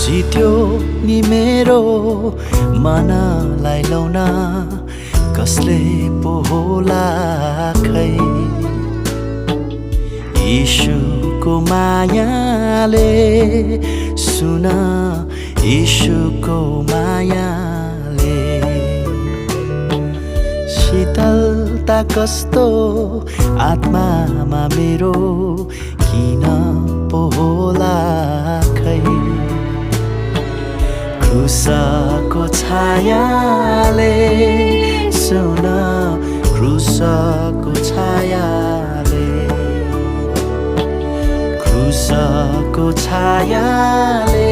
जित्यो नि मेरो मनलाई लौन कसले पो होला खै यीशुको मायाले सुन यीशुको मायाले शीतलता कस्तो आत्मामा मेरो किन पो होला खै क्रुसको छायाले सुन क्रुसको छायाले क्रुसको छायाले